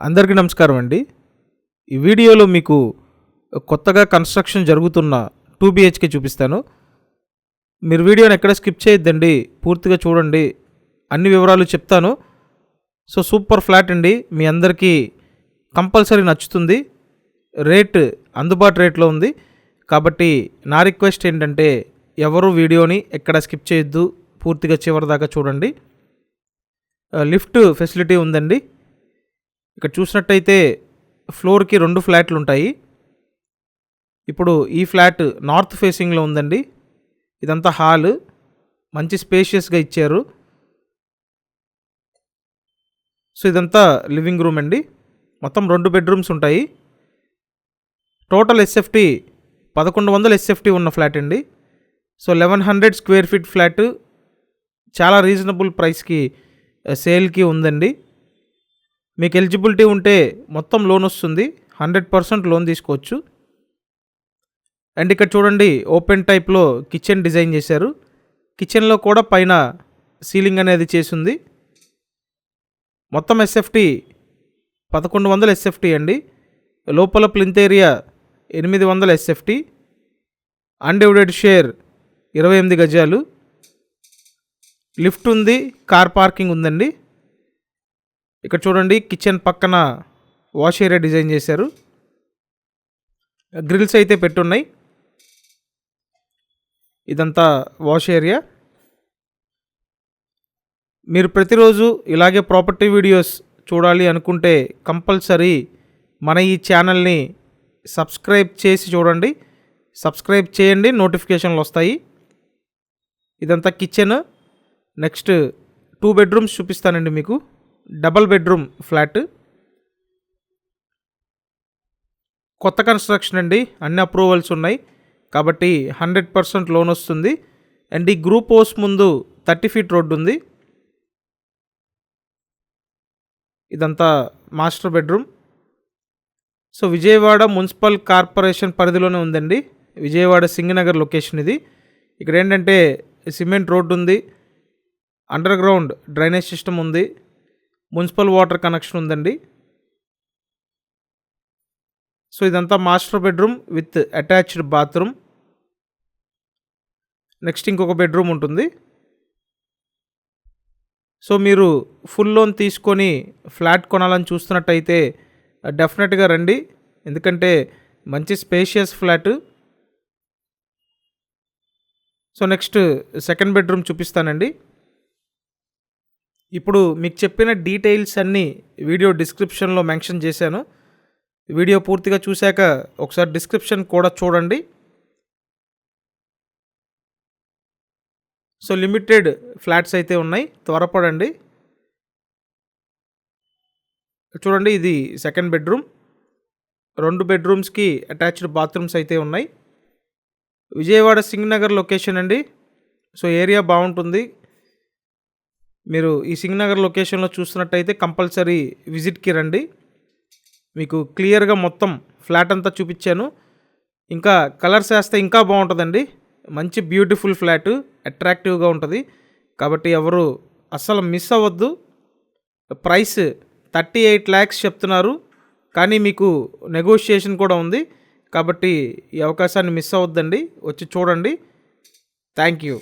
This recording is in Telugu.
అందరికీ నమస్కారం అండి. ఈ వీడియోలో మీకు కొత్తగా కన్స్ట్రక్షన్ జరుగుతున్న 2 BHK చూపిస్తాను. మీరు వీడియోని ఎక్కడ స్కిప్ చేయొద్దండి, పూర్తిగా చూడండి, అన్ని వివరాలు చెప్తాను. సూపర్ ఫ్లాట్ అండి, మీ అందరికీ కంపల్సరీ నచ్చుతుంది. రేట్ అందుబాటు రేట్లో ఉంది. కాబట్టి నా రిక్వెస్ట్ ఏంటంటే ఎవరు వీడియోని ఎక్కడ స్కిప్ చేయొద్దు, పూర్తిగా చివరి దాకా చూడండి. లిఫ్ట్ ఫెసిలిటీ ఉందండి. ఇక్కడ చూసినట్టయితే ఫ్లోర్కి 2 ఫ్లాట్లు ఉంటాయి. ఇప్పుడు ఈ ఫ్లాట్ నార్త్ ఫేసింగ్లో ఉందండి. ఇదంతా హాల్, మంచి స్పేషియస్గా ఇచ్చారు. ఇదంతా లివింగ్ రూమ్ అండి. మొత్తం 2 బెడ్రూమ్స్ ఉంటాయి. టోటల్ ఎస్ఎఫ్టీ 1100 ఎస్ఎఫ్టీ ఉన్న ఫ్లాట్ అండి. 1100 స్క్వేర్ ఫీట్ ఫ్లాట్ చాలా రీజనబుల్ ప్రైస్కి సేల్కి ఉందండి. మీకు ఎలిజిబిలిటీ ఉంటే మొత్తం లోన్ వస్తుంది, 100% లోన్ తీసుకోవచ్చు. అండ్ ఇక్కడ చూడండి, ఓపెన్ టైప్లో కిచెన్ డిజైన్ చేశారు. కిచెన్లో కూడా పైన సీలింగ్ అనేది చేసింది. మొత్తం ఎస్ఎఫ్టీ 1100 ఎస్ఎఫ్టీ అండి. లోపల plinth area 800 SFT. Undivided share 28 గజాలు. లిఫ్ట్ ఉంది, కార్ పార్కింగ్ ఉందండి. ఇక్కడ చూడండి, కిచెన్ పక్కన వాష్ ఏరియా డిజైన్ చేశారు. గ్రిల్స్ అయితే పెట్టున్నాయి. ఇదంతా వాష్ ఏరియా. మీరు ప్రతిరోజు ఇలాగే ప్రాపర్టీ వీడియోస్ చూడాలి అనుకుంటే కంపల్సరీ మన ఈ ఛానల్ని సబ్స్క్రైబ్ చేసి చూడండి. సబ్స్క్రైబ్ చేయండి, నోటిఫికేషన్లు వస్తాయి. ఇదంతా కిచెన్. నెక్స్ట్ 2 బెడ్రూమ్స్ చూపిస్తానండి మీకు. డబల్ బెడ్రూమ్ ఫ్లాట్, కొత్త కన్స్ట్రక్షన్ అండి. అన్ని అప్రూవల్స్ ఉన్నాయి కాబట్టి 100% లోన్ వస్తుంది. అండ్ ఈ గ్రూప్ హౌస్ ముందు 30 ఫీట్ రోడ్డు ఉంది. ఇదంతా master bedroom. Vijayawada municipal corporation పరిధిలోనే ఉందండి. విజయవాడ సింగనగర్ లొకేషన్ ఇది. ఇక్కడ ఏంటంటే సిమెంట్ రోడ్డు ఉంది, అండర్ గ్రౌండ్ డ్రైనేజ్ సిస్టమ్ ఉంది, మున్సిపల్ వాటర్ కనెక్షన్ ఉందండి. ఇదంతా master bedroom with attached bathroom. Next ఇంకొక బెడ్రూమ్ ఉంటుంది. మీరు ఫుల్ లోన్ తీసుకొని ఫ్లాట్ కొనాలని చూస్తున్నట్టయితే డెఫినెట్గా రండి, ఎందుకంటే మంచి spacious flat. Next second bedroom చూపిస్తానండి. ఇప్పుడు మీకు చెప్పిన డీటెయిల్స్ అన్నీ వీడియో డిస్క్రిప్షన్లో మెన్షన్ చేశాను. వీడియో పూర్తిగా చూశాక ఒకసారి డిస్క్రిప్షన్ కూడా చూడండి. లిమిటెడ్ ఫ్లాట్స్ అయితే ఉన్నాయి, త్వరపడండి. చూడండి, ఇది సెకండ్ బెడ్రూమ్. 2 బెడ్రూమ్స్కి అటాచ్డ్ బాత్రూమ్స్ అయితే ఉన్నాయి. విజయవాడ సింగనగర్ లొకేషన్ అండి. ఏరియా బాగుంటుంది. మీరు ఈ సింగనగర్ లొకేషన్లో చూస్తున్నట్టయితే కంపల్సరీ విజిట్కి రండి. మీకు క్లియర్గా మొత్తం ఫ్లాట్ అంతా చూపించాను. ఇంకా కలర్స్ వేస్తే ఇంకా బాగుంటుందండి. మంచి బ్యూటిఫుల్ ఫ్లాట్, అట్రాక్టివ్గా ఉంటుంది. కాబట్టి ఎవరు అస్సలు మిస్ అవ్వద్దు. ప్రైస్ 38 lakhs చెప్తున్నారు, కానీ మీకు నెగోషియేషన్ కూడా ఉంది. కాబట్టి ఈ అవకాశాన్ని మిస్ అవ్వద్దండి, వచ్చి చూడండి. Thank you.